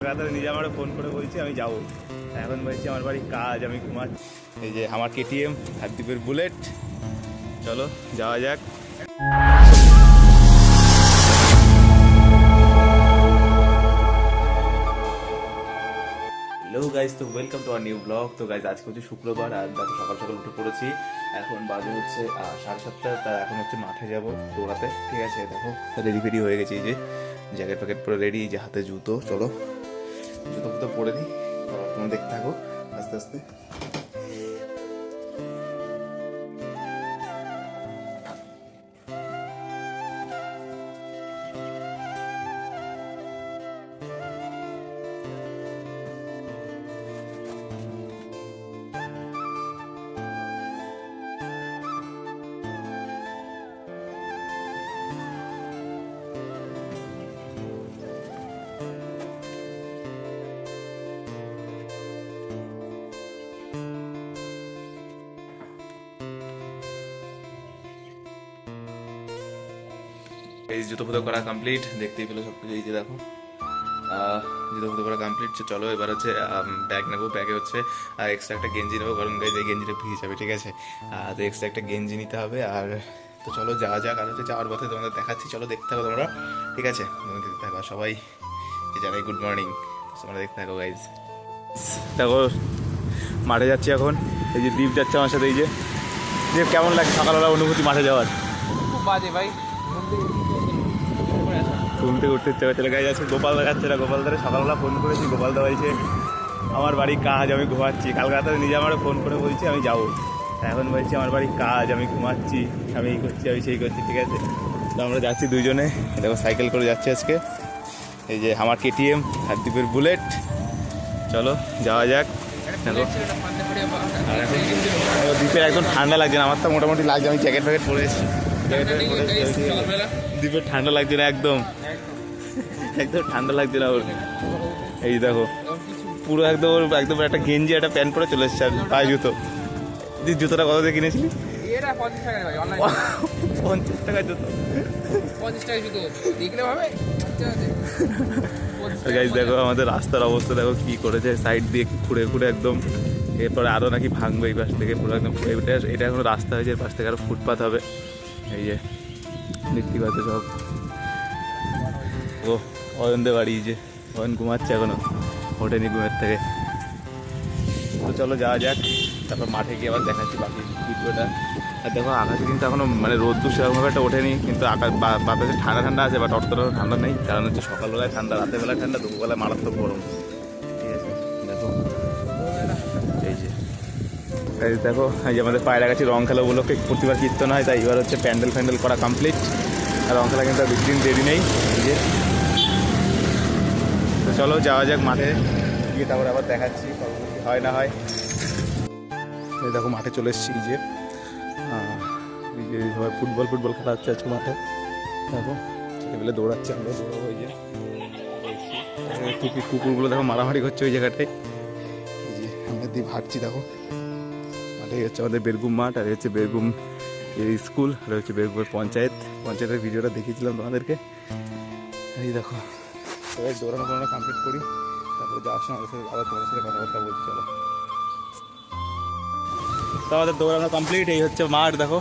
রাতে নিজে আমারও ফোন করে বলছি আমি যাবো। এখন বলছি আমার বাড়ি কাজ, আমি ঘুমাচ্ছি। এই যে আমার কেটিএম হারদীপের বুলেট, চলো যাওয়া যাক। হ্যালো গাইজ, তো welcome to our new vlog. তো গাইজ আজকে হচ্ছে শুক্রবার, আর দেখো সকাল সকাল উঠে পড়েছি। এখন বাজে হচ্ছে 7:30। তা এখন হচ্ছে মাঠে যাব দৌড়াতে, ঠিক আছে। দেখো রেডি ফেডি হয়ে গেছি, এই যে জ্যাকেট প্যাকেট পরে রেডি, যে হাতে জুতো। চলো জুতো ফুতো পরে দিই, তোমরা দেখতে থাকো আস্তে আস্তে। এই জুতো ফুতো করা কমপ্লিট, দেখতেই পেলো সব কিছু। এই যে দেখো জুতো ফুতো করা কমপ্লিট। চলো এবার হচ্ছে ব্যাগ নেবো। ব্যাগে হচ্ছে এক্সট্রা একটা গেঞ্জি নেবো, কারণ গাইজ এই গেঞ্জিটা ভিজে যাবে, ঠিক আছে। তো এক্সট্রা একটা গেঞ্জি নিতে হবে। আর তো চলো যাওয়া যাক। আর হচ্ছে যাওয়ার পথে তোমাদের দেখাচ্ছি, চলো দেখতে থাকো তোমরা, ঠিক আছে। তোমাদের দেখতে থাকো সবাই, জানাই গুড মর্নিং, তোমরা দেখতে থাকো গাইজ। দেখো মাঠে যাচ্ছি এখন, এই যে দীপ যাচ্ছে আমার সাথে। এই যে দীপ, কেমন লাগে সকালবেলা অনুভূতি মাঠে যাওয়ার? খুব বাজে ভাই, ঘুম থেকে উঠতে ইচ্ছে করছিল। গাইজ আছে গোপাল দেখাচ্ছে না, গোপালদারে সকালবেলা ফোন করেছি, গোপালদা বলছে আমার বাড়ি কাজ, আমি ঘুমাচ্ছি। কালকে রাতে নিজে আমারও ফোন করে বলছি আমি যাবো। এখন বলছি আমার বাড়ি কাজ, আমি ঘুমাচ্ছি, আমি এই করছি, আমি সেই করছি, ঠিক আছে। তো আমরা যাচ্ছি দুইজনে, দেখো সাইকেল করে যাচ্ছি আজকে। এই যে আমার কেটিএম হারদীপের বুলেট, চলো যাওয়া যাক। দেখো আর এখন দ্বীপের একদম ঠান্ডা লাগছে না, আমার তো মোটামুটি লাগছে, আমি জ্যাকেট ফ্যাকেট পরে এসেছি। দ্বীপের ঠান্ডা লাগছে না, একদম একদম ঠান্ডা লাগছে না ওর। এই দেখো পুরো একদম ওর একদম একটা গেঞ্জি একটা প্যান্ট পরে চলে এসছে, আর পায়ে জুতো। তুই জুতোটা কত দিয়ে কিনেছিলি? 50 টাকা জুতো। 50 টাকা জুতো দেখলে ভাবে। গাইজ দেখো আমাদের রাস্তার অবস্থা দেখো কি করেছে, সাইড দিয়ে খুঁড়ে খুঁড়ে একদম। এরপরে আরও নাকি ভাঙবে এই পাশ থেকে, পুরো একদম এটা এখনো রাস্তা হয়েছে, এর পাশ থেকে আরও ফুটপাথ হবে। এই যে দেখতে পাচ্ছ সব। ও অয়নদের বাড়ি, যে অয়ন ঘুমাচ্ছে এখনো, ওঠেনি ঘুমের থেকে। তো চলো যাওয়া যাক, তারপর মাঠে গিয়ে আবার দেখাচ্ছি বাকি ভিডিওটা। আর দেখো আকাশে কিন্তু এখনো মানে রোদ্দুর সেরকমভাবে একটা ওঠেনি, কিন্তু আকাশ বাতাসে ঠান্ডা ঠান্ডা আছে, বাট অতটা ঠান্ডা নেই। কারণ হচ্ছে সকালবেলায় ঠান্ডা, রাতের বেলায় ঠান্ডা, দুপুরবেলায় মারাত্মক গরম, ঠিক আছে। দেখো এই যে এই দেখো, এই যে আমাদের পায়রাগাছি রং খেলা উপলক্ষে প্রতিবার কীর্তন হয়, তাই এবার হচ্ছে প্যান্ডেল ফ্যান্ডেল করা কমপ্লিট। আর রং খেলা কিন্তু আর বেশি দিন দেরি নেই। এই যে তো চলো যাওয়া যাক মাঠে গিয়ে, তারপরে আবার দেখাচ্ছি হয় না হয়। এই দেখো মাঠে চলে এসেছি, এই যে সবাই ফুটবল খেলা হচ্ছে আজকে মাঠে। দেখো ছেলেবেলে দৌড়াচ্ছে, আমরা দৌড়াবো। এই যে কুকুরগুলো দেখো মারামারি করছে ওই জায়গাটায়। এই যে আমরা দিয়ে ভাগছি, দেখো মাঠে হচ্ছে আমাদের বেরগুম মাঠ, আর হচ্ছে বেরগুম স্কুল, আর হচ্ছে বেরগুমের পঞ্চায়েতের ভিডিওটা দেখিয়েছিলাম তোমাদেরকে। এই দেখো সবাই দৌড়ানো কমপ্লিট করি, তারপরে যাওয়ার সময় আবার তোমার সাথে কথাবার্তা বলছি। চলো তো আমাদের দৌড়ানো কমপ্লিট, এই হচ্ছে মাঠ। দেখো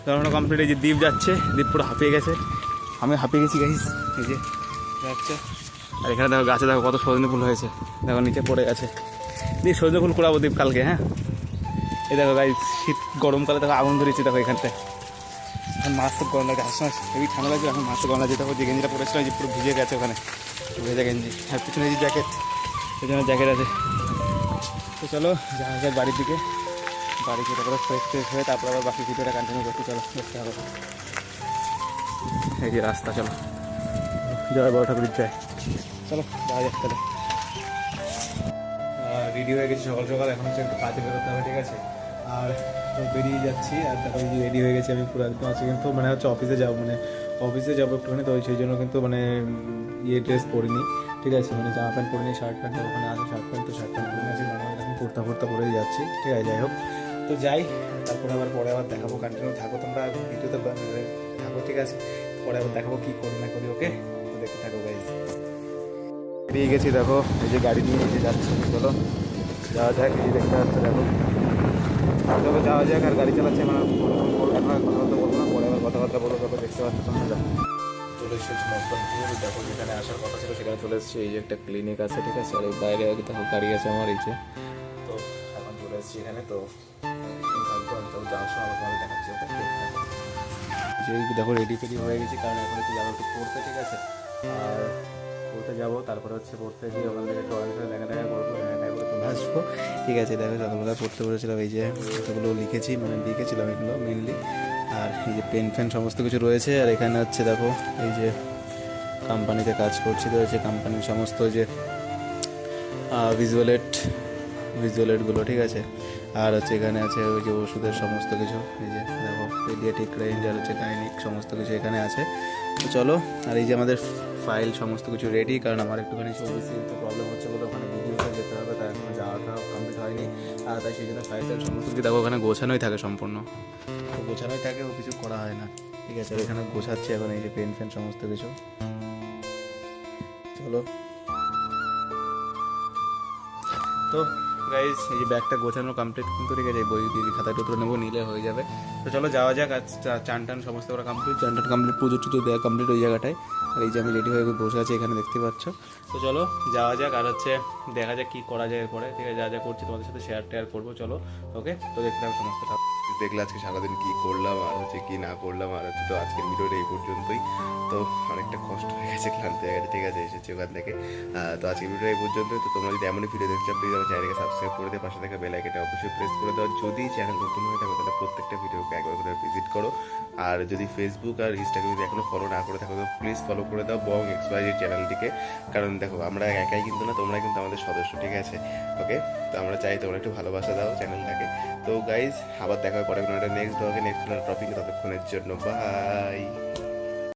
দৌড়ানো কমপ্লিট, এই যে দ্বীপ যাচ্ছে, দ্বীপ পুরো হাঁপিয়ে গেছে, আমি হাঁপিয়ে গেছি গাইস। এই যে যাচ্ছে, আর এখানে দেখো গাছে দেখো কত সজনে ফুল হয়েছে, দেখো নিচে পড়ে গেছে। দ্বীপ সজনে ফুল কুড়াবো দ্বীপ কালকে, হ্যাঁ। এই দেখো গাইস শীত গরমকালে দেখো আগুন ধরেছি, দেখো এখানটায় এখন মারাত্মক গরম লাগে। আসার হেভি ঠান্ডা লাগছে, এখন মারাত্মক গরম লাগছে। দেখো যে গেঞ্জিটা পরেছিল যে পুরো ভিজে গেছে, ওখানে ভেজা গেঞ্জি, আর পিছনে যে জ্যাকেট, সেই জন্য জ্যাকেট আছে। তো চলো যাওয়া যাক বাড়ির দিকে, বাড়ি খেতে পরে ফ্রেশ হয়ে তারপর আবার বাকি ভিডিওটা কন্টিনিউ করতে। চলো দেখতে হবে। এই যে রাস্তা, চলো জয় বড় ঠাকুরের জয়। চলো যাওয়া যাক তাহলে। রেডি হয়ে গেছি সকাল সকাল, এখন হচ্ছে একটু কাজে বেরোতে হবে, ঠিক আছে। আর বেরিয়ে যাচ্ছি, আর তারপরে যে রেডি হয়ে গেছি আমি পুরো একদম আছি, কিন্তু মানে হচ্ছে অফিসে যাবো, মানে অফিসে যাবো একটুখানি, তো সেই জন্য কিন্তু মানে ড্রেস পরিনি, ঠিক আছে। মানে জামা প্যান্ট পরিনি, শার্ট প্যান্ট ওখানে আছে, শার্ট প্যান্ট পরে আছি, নর্মাল এখন কুর্তা পরেই যাচ্ছি, ঠিক আছে। যাই হোক, তো যাই, তারপরে আবার পরে আবার দেখাবো। কন্টিনিউ থাকো তোমরা ভিডিওতে থাকো, ঠিক আছে। পরে আবার দেখাবো কী করি না করি, ওকে। তো দেখতে থাকো গাইজ। পেয়ে গেছি দেখো, এই যে গাড়ি নিয়ে যে যাচ্ছে, চলো যাওয়া যাক। এই যে দেখতে পাচ্ছ দেখো, চলো যাওয়া যাক। আর গাড়ি চালাচ্ছে মানে এখন আর কথাবার্তা বলবো না, পরে আবার কথাবার্তা বলবো। তারপর দেখতে পাচ্ছ তোমরা, দেখো চলে এসেছি মস্তনপুর। দেখো যেখানে আসার কথা ছিল সেখানে চলে এসেছি। এই যে একটা ক্লিনিক আছে, ঠিক আছে, আর এই বাইরে দেখো গাড়ি আছে আমার, এই যে। তো এখন চলে এসেছি এখানে। তো যাওয়ার সময় আবার তোমাদের দেখাচ্ছি। যে দেখো রেডি ফেডি হয়ে গেছি, কারণ এখন একটু যাবো একটু পড়তে, ঠিক আছে। আর পড়তে যাবো, তারপরে হচ্ছে পড়তে গিয়ে ওখান থেকে একটু অনেক দেখা করবো, দেখা করে চলে আসবো, ঠিক আছে। দেখো সকালবেলা পড়তে বলেছিলাম, এই যে এতগুলো লিখেছি, মানে লিখেছিলাম এগুলো মেনলি। আর এই যে পেন ফ্যান সমস্ত কিছু রয়েছে। আর এখানে হচ্ছে দেখো এই যে কোম্পানিতে কাজ করছি, তো হচ্ছে কোম্পানির সমস্ত যে ভিজুয়ালেটগুলো, ঠিক আছে। আর হচ্ছে এখানে আছে ওই যে ওষুধের সমস্ত কিছু, এই যে দেখো পেডিয়াট্রিক রেঞ্জ আর হচ্ছে গাইনিক সমস্ত কিছু এখানে আছে। তো চলো, আর এই যে আমাদের ফাইল সমস্ত কিছু রেডি, কারণ আমার একটুখানি ওবিসিতে প্রবলেম হচ্ছে বলে ওখানে ভিডিওতে যেতে হবে, তাই এখনো যাওয়াটা কমপ্লিট হয়নি। আর তাই সেই জন্য ফাইল সমস্ত কিছু দেখো ওখানে গোছানোই থাকে সম্পূর্ণ, তো গোছানোই থাকে, ও কিছু করা হয় না, ঠিক আছে। আর এখানে গোছাচ্ছি এখন এই যে পেন ফ্যান সমস্ত কিছু। চলো, তো গাইজ এই যে ব্যাগটা গোছানো কমপ্লিট কিন্তু, ঠিক আছে। বই দিয়ে খাতায় টুকরো নেবো, নিলে হয়ে যাবে। তো চলো যাওয়া যাক। আজ চান টান সমস্ত করা কমপ্লিট, চান টান কমপ্লিট, পুজো টুজো দেওয়া কমপ্লিট ওই জায়গাটায়। আর এই যে আমি রেডি হয়ে বসে আছি এখানে, দেখতে পাচ্ছ। তো চলো যাওয়া যাক, আর হচ্ছে দেখা যাক কী করা যায় এরপরে, ঠিক আছে। যা যা করছি তোমাদের সাথে শেয়ার টেয়ার করবো, চলো ওকে। তো দেখতে হবে সমস্তটা। দেখলে আজকে সারাদিন কি করলাম আর হচ্ছে কি না করলাম, আর হচ্ছে তো আজকের ভিডিওটা এই পর্যন্তই। তো অনেকটা কষ্ট হয়ে গেছে, ক্লান্ত হয়ে গেছে, ঠিক আছে, এসেছি ওখান থেকে। তো আজকের ভিডিওটা এই পর্যন্তই। তো তোমরা যদি এমনই ভিডিও দেখতে চাও, প্লিজ আমার চ্যানেলকে সাবস্ক্রাইব করে দিয়ে পাশে থাকা বেল আইকনটা অবশ্যই প্রেস করে দাও। যদি চ্যানেল নতুন হয়ে থাকে তাহলে প্রত্যেকটা ভিডিওকে একবার করে ভিজিট করো। আর যদি ফেসবুক আর ইনস্টাগ্রাম যদি এখনো ফলো না করে থাকো তো প্লিজ ফলো করে দাও বং XYZ চ্যানেলটিকে। কারণ দেখো আমরা একাই কিন্তু না, তোমরা কিন্তু আমাদের সদস্য, ঠিক আছে, ওকে। তো আমরা চাই তোমরা একটু ভালোবাসা দাও চ্যানেলটাকে। তো গাইজ আবার দেখা হবে পরে কোনো একটা নেক্সট ব্লগে, নেক্সট কোনো টপিকে। ততক্ষণের জন্য বাই।